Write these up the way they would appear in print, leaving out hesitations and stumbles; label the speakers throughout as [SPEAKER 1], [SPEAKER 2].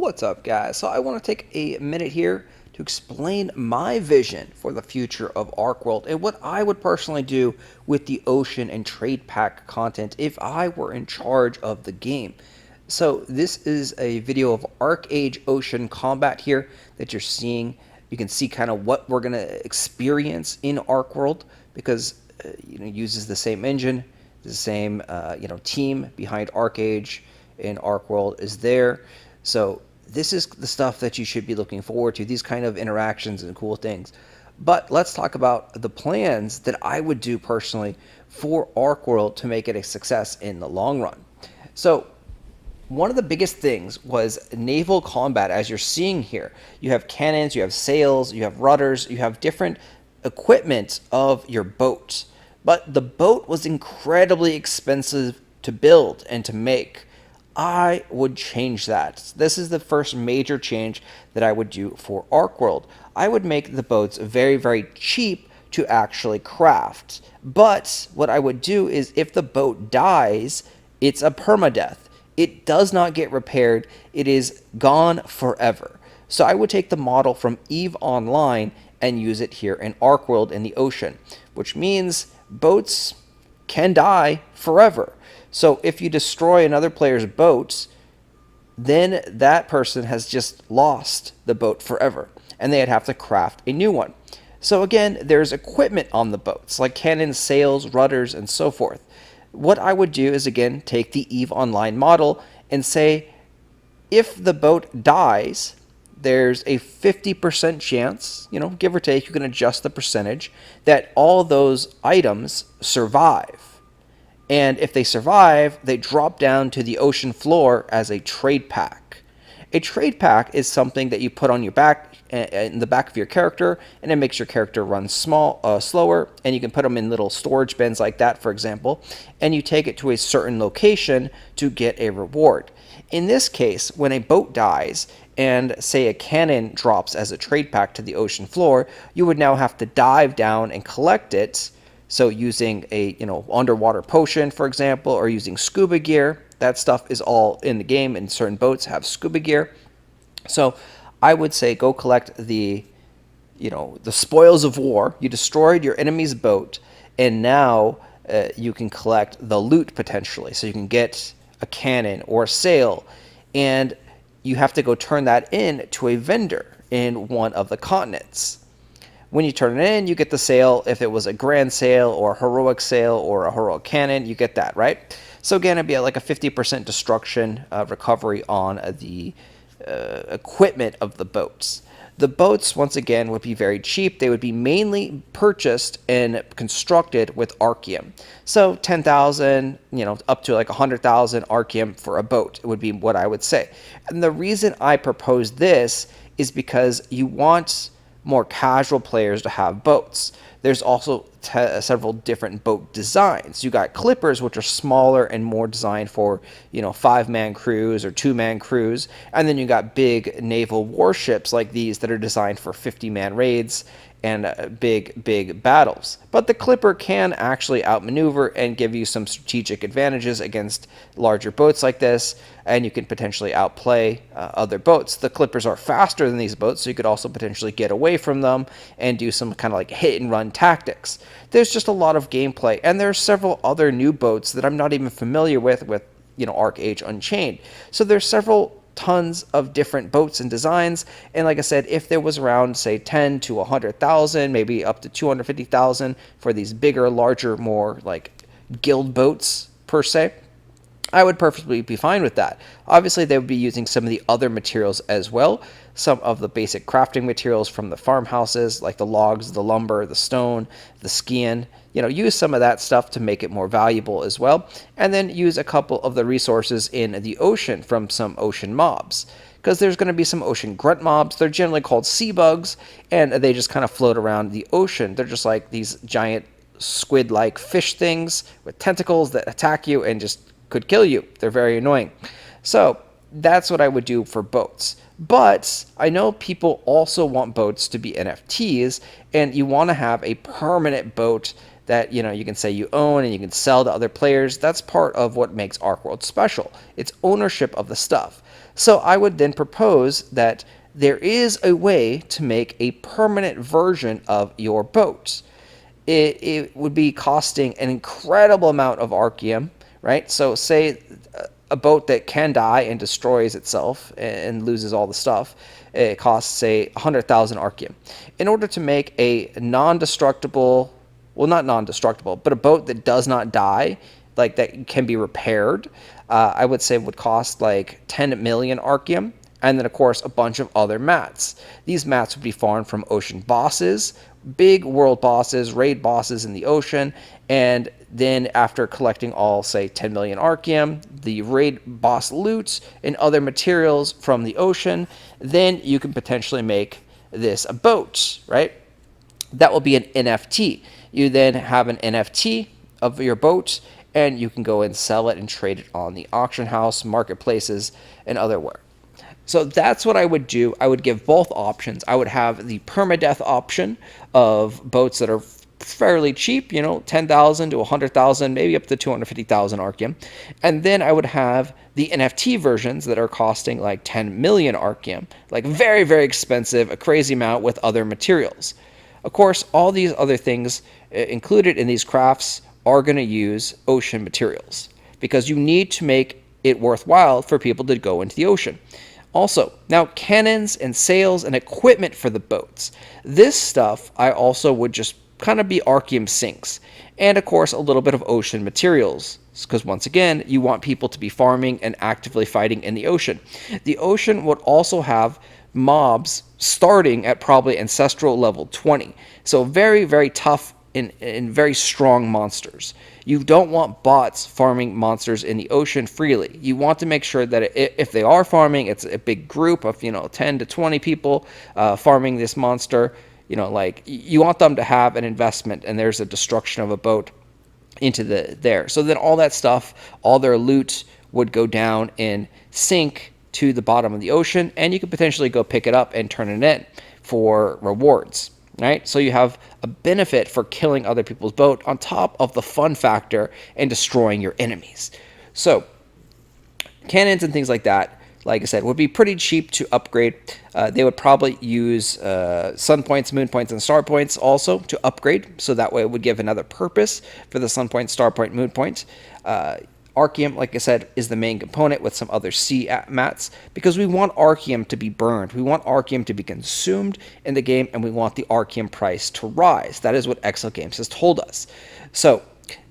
[SPEAKER 1] What's up, guys? So I want to take a minute here to explain my vision for the future of Archeworld and what I would personally do with the ocean and trade pack content if I were in charge of the game. So this is a video of Ocean Combat here that you're seeing. You can see kind of what we're going to experience in Archeworld because it uses the same engine, the same team behind Arcage and Archeworld is there. So this is the stuff that you should be looking forward to, these kind of interactions and cool things. But let's talk about the plans that I would do personally for Archeworld to make it a success in the long run. So one of the biggest things was naval combat, as you're seeing here. You have cannons, you have sails, you have rudders, you have different equipment of your boat. But the boat was incredibly expensive to build and to make. I would change that. This is the first major change that I would do for Archeworld. I would make the boats very, very cheap to actually craft. But what I would do is if the boat dies, it's a permadeath. It does not get repaired. It is gone forever. So I would take the model from EVE Online and use it here in Archeworld in the ocean, which means boats can die forever. So if you destroy another player's boat, then that person has just lost the boat forever, and they'd have to craft a new one. So again, there's equipment on the boats, like cannons, sails, rudders, and so forth. What I would do is, again, take the EVE Online model and say, if the boat dies, there's a 50% chance, give or take, you can adjust the percentage, that all those items survive. And if they survive, they drop down to the ocean floor as a trade pack. A trade pack is something that you put on your back, in the back of your character, and it makes your character run slower, and you can put them in little storage bins like that, for example, and you take it to a certain location to get a reward. In this case, when a boat dies, and say a cannon drops as a trade pack to the ocean floor, you would now have to dive down and collect it. So using a underwater potion, for example, or using scuba gear, that stuff is all in the game, and certain boats have scuba gear. So I would say go collect the spoils of war. You destroyed your enemy's boat, and now you can collect the loot potentially. So you can get a cannon or a sail, and you have to go turn that in to a vendor in one of the continents. When you turn it in, you get the sail. If it was a grand sail or a heroic sail or a heroic cannon, you get that, right? So again, it'd be like a 50% destruction recovery on the equipment of the boats. The boats, once again, would be very cheap. They would be mainly purchased and constructed with Archeum. So 10,000, up to like 100,000 Archeum for a boat would be what I would say. And the reason I propose this is because you want more casual players to have boats. There's also several different boat designs. You got clippers, which are smaller and more designed for 5-man crews or 2-man crews, and then you got big naval warships like these that are designed for 50-man raids and big battles. But the clipper can actually outmaneuver and give you some strategic advantages against larger boats like this, and you can potentially outplay other boats. The clippers are faster than these boats, so you could also potentially get away from them and do some kind of like hit and run tactics. There's just a lot of gameplay, and there's several other new boats that I'm not even familiar with Arcage Unchained. So there's tons of different boats and designs, and like I said, if there was around say 10 to 100,000, maybe up to 250,000 for these bigger, larger, more like guild boats per se, I would perfectly be fine with that. Obviously, they would be using some of the other materials as well, some of the basic crafting materials from the farmhouses, like the logs, the lumber, the stone, the skin. Use some of that stuff to make it more valuable as well, and then use a couple of the resources in the ocean from some ocean mobs, because there's going to be some ocean grunt mobs. They're generally called sea bugs, and they just kind of float around the ocean. They're just like these giant squid-like fish things with tentacles that attack you and just could kill you. They're very annoying. So that's what I would do for boats. But I know people also want boats to be NFTs, and you want to have a permanent boat that you can say you own and you can sell to other players. That's part of what makes Archeworld special. It's ownership of the stuff. So I would then propose that there is a way to make a permanent version of your boat. It would be costing an incredible amount of Archeum, right? So say a boat that can die and destroys itself and loses all the stuff, it costs, say, 100,000 Archeum. In order to make a non-destructible, well, not non-destructible, but a boat that does not die, like that can be repaired, I would say would cost like 10 million Archeum. And then, of course, a bunch of other mats. These mats would be farmed from ocean bosses, big world bosses, raid bosses in the ocean, and then after collecting all, say, 10 million Archeum, the raid boss loot, and other materials from the ocean, then you can potentially make this a boat, right? That will be an NFT. You then have an NFT of your boat, and you can go and sell it and trade it on the auction house, marketplaces, and otherwhere. So that's what I would do. I would give both options. I would have the permadeath option of boats that are fairly cheap, 10,000 to 100,000, maybe up to 250,000 Archeum. And then I would have the NFT versions that are costing like 10 million Archeum, like very, very expensive, a crazy amount with other materials. Of course, all these other things included in these crafts are going to use ocean materials because you need to make it worthwhile for people to go into the ocean. Also, now cannons and sails and equipment for the boats. This stuff I also would just kind of be Archeum sinks. And of course, a little bit of ocean materials. Because once again, you want people to be farming and actively fighting in the ocean. The ocean would also have mobs starting at probably ancestral level 20. So very, very tough and very strong monsters. You don't want bots farming monsters in the ocean freely. You want to make sure that if they are farming, it's a big group of 10 to 20 people farming this monster. Like you want them to have an investment, and there's a destruction of a boat into there. So then all that stuff, all their loot would go down and sink to the bottom of the ocean, and you could potentially go pick it up and turn it in for rewards. Right? So you have a benefit for killing other people's boat on top of the fun factor and destroying your enemies. So cannons and things like that, like I said, would be pretty cheap to upgrade. They would probably use sun points, moon points, and star points also to upgrade. So that way it would give another purpose for the sun point, star point, moon point. Archeum, like I said, is the main component with some other sea mats because we want Archeum to be burned. We want Archeum to be consumed in the game, and we want the Archeum price to rise. That is what Excel Games has told us. So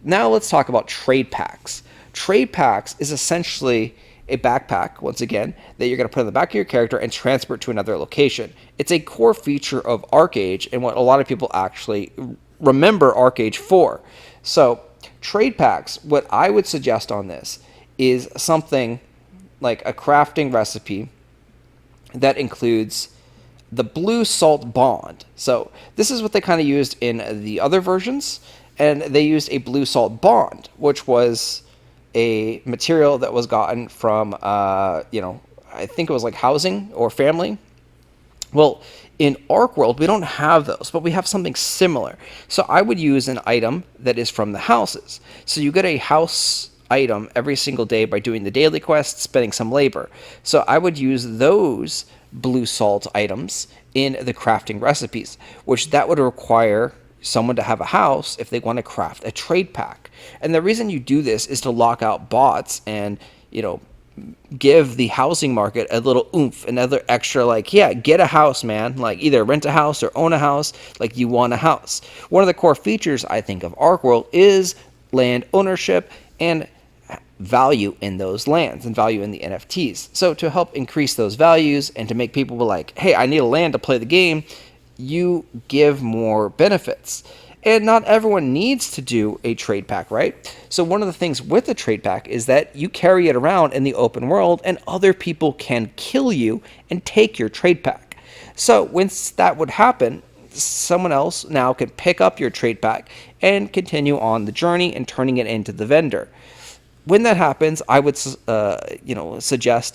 [SPEAKER 1] now let's talk about trade packs. Trade packs is essentially a backpack, once again, that you're going to put on the back of your character and transport to another location. It's a core feature of ArcAge and what a lot of people actually remember ArcAge for. So trade packs, what I would suggest on this is something like a crafting recipe that includes the blue salt bond. So this is what they kind of used in the other versions, and they used a blue salt bond, which was a material that was gotten from, I think it was like housing or family. Well, in Archeworld, we don't have those, but we have something similar. So I would use an item that is from the houses. So you get a house item every single day by doing the daily quest, spending some labor. So I would use those blue salt items in the crafting recipes, which that would require someone to have a house if they want to craft a trade pack. And the reason you do this is to lock out bots and, give the housing market a little oomph, another extra, like, yeah, get a house, man. Like, either rent a house or own a house. Like, you want a house. One of the core features, I think, of Archeworld is land ownership and value in those lands and value in the NFTs. So to help increase those values and to make people be like, hey, I need a land to play the game, you give more benefits. And not everyone needs to do a trade pack, right? So one of the things with a trade pack is that you carry it around in the open world and other people can kill you and take your trade pack. So once that would happen, someone else now can pick up your trade pack and continue on the journey and turning it into the vendor. When that happens, I would suggest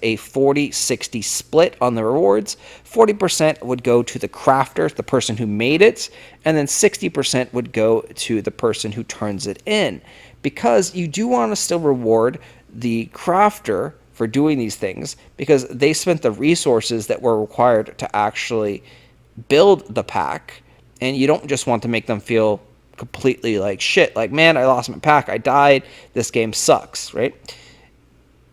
[SPEAKER 1] a 40-60 split on the rewards. 40% would go to the crafter, the person who made it, and then 60% would go to the person who turns it in. Because you do want to still reward the crafter for doing these things because they spent the resources that were required to actually build the pack, and you don't just want to make them feel completely like shit, like, man, I lost my pack, I died, this game sucks, right?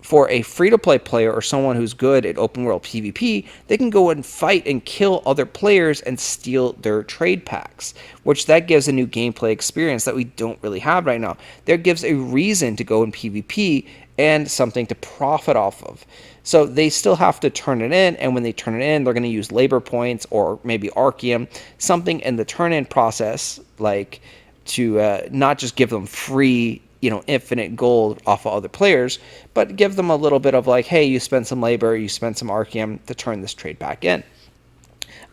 [SPEAKER 1] For a free-to-play player or someone who's good at open world PvP, they can go and fight and kill other players and steal their trade packs, which that gives a new gameplay experience that we don't really have right now. That gives a reason to go in PvP and something to profit off of. So they still have to turn it in, and when they turn it in, they're going to use labor points or maybe Archeum, something in the turn-in process, like to not just give them free, infinite gold off of other players, but give them a little bit of like, hey, you spent some labor, you spent some Archeum to turn this trade back in.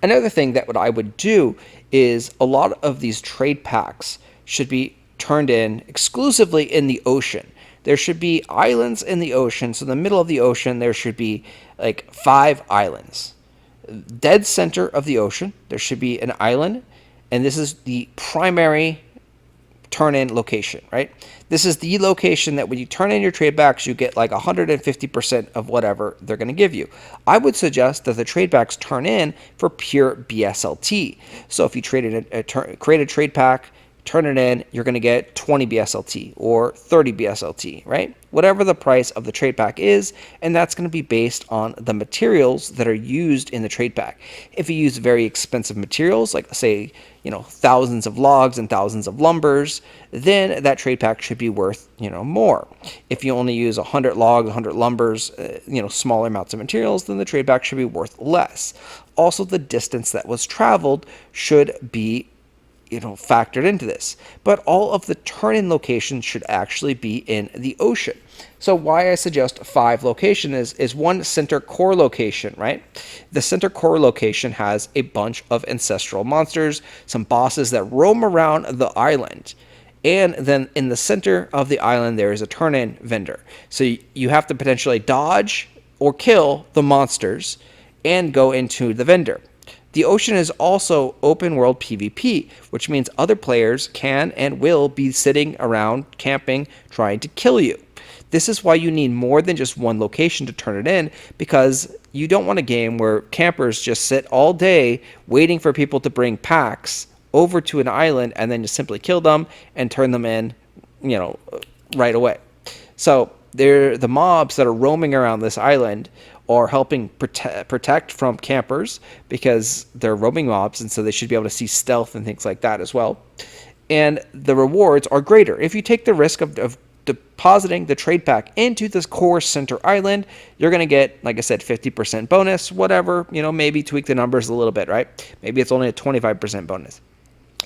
[SPEAKER 1] Another thing that what I would do is a lot of these trade packs should be turned in exclusively in the ocean. There should be islands in the ocean. So in the middle of the ocean, there should be like 5 islands. Dead center of the ocean, there should be an island, and this is the primary turn-in location, right? This is the location that when you turn in your trade backs, you get like 150% of whatever they're going to give you. I would suggest that the trade backs turn in for pure BSLT. So if you create a trade pack, turn it in, you're going to get 20 BSLT or 30 BSLT, right? Whatever the price of the trade pack is, and that's going to be based on the materials that are used in the trade pack. If you use very expensive materials, like say, thousands of logs and thousands of lumbers, then that trade pack should be worth, more. If you only use 100 logs, 100 lumbers, smaller amounts of materials, then the trade pack should be worth less. Also, the distance that was traveled should be factored into this. But all of the turn-in locations should actually be in the ocean. So why I suggest 5 locations is one center core location, right? The center core location has a bunch of ancestral monsters, some bosses that roam around the island. And then in the center of the island, there is a turn-in vendor. So you have to potentially dodge or kill the monsters and go into the vendor. The ocean is also open world PvP, which means other players can and will be sitting around camping trying to kill you. This is why you need more than just one location to turn it in, because you don't want a game where campers just sit all day waiting for people to bring packs over to an island and then just simply kill them and turn them in, right away. So the mobs that are roaming around this island or helping protect from campers because they're roaming mobs, and so they should be able to see stealth and things like that as well. And the rewards are greater. If you take the risk of depositing the trade pack into this core center island, you're going to get, like I said, 50% bonus, whatever, maybe tweak the numbers a little bit, right? Maybe it's only a 25% bonus.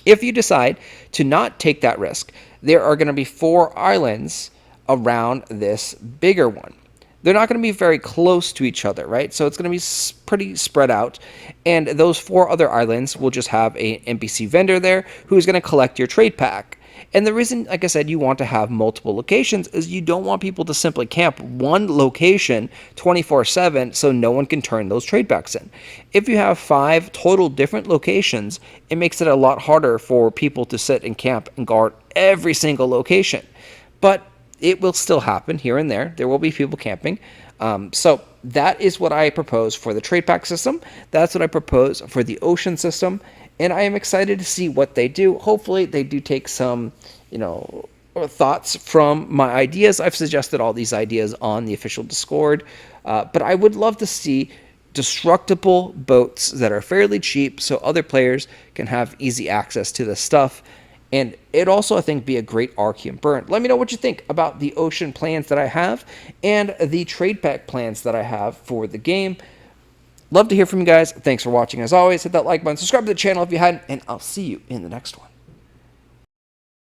[SPEAKER 1] If you decide to not take that risk, there are going to be 4 islands around this bigger one. They're not going to be very close to each other, right? So it's going to be pretty spread out. And those 4 other islands will just have an NPC vendor there who's going to collect your trade pack. And the reason, like I said, you want to have multiple locations is you don't want people to simply camp one location 24/7 so no one can turn those trade packs in. If you have 5 total different locations, it makes it a lot harder for people to sit and camp and guard every single location. But it will still happen here and there. There will be people camping. So that is what I propose for the trade pack system. That's what I propose for the ocean system. And I am excited to see what they do. Hopefully they do take some, thoughts from my ideas. I've suggested all these ideas on the official Discord. But I would love to see destructible boats that are fairly cheap so other players can have easy access to this stuff. And it also, I think, be a great Archeum burn. Let me know what you think about the ocean plans that I have and the trade pack plans that I have for the game. Love to hear from you guys. Thanks for watching as always. Hit that like button, subscribe to the channel if you hadn't, and I'll see you in the next one.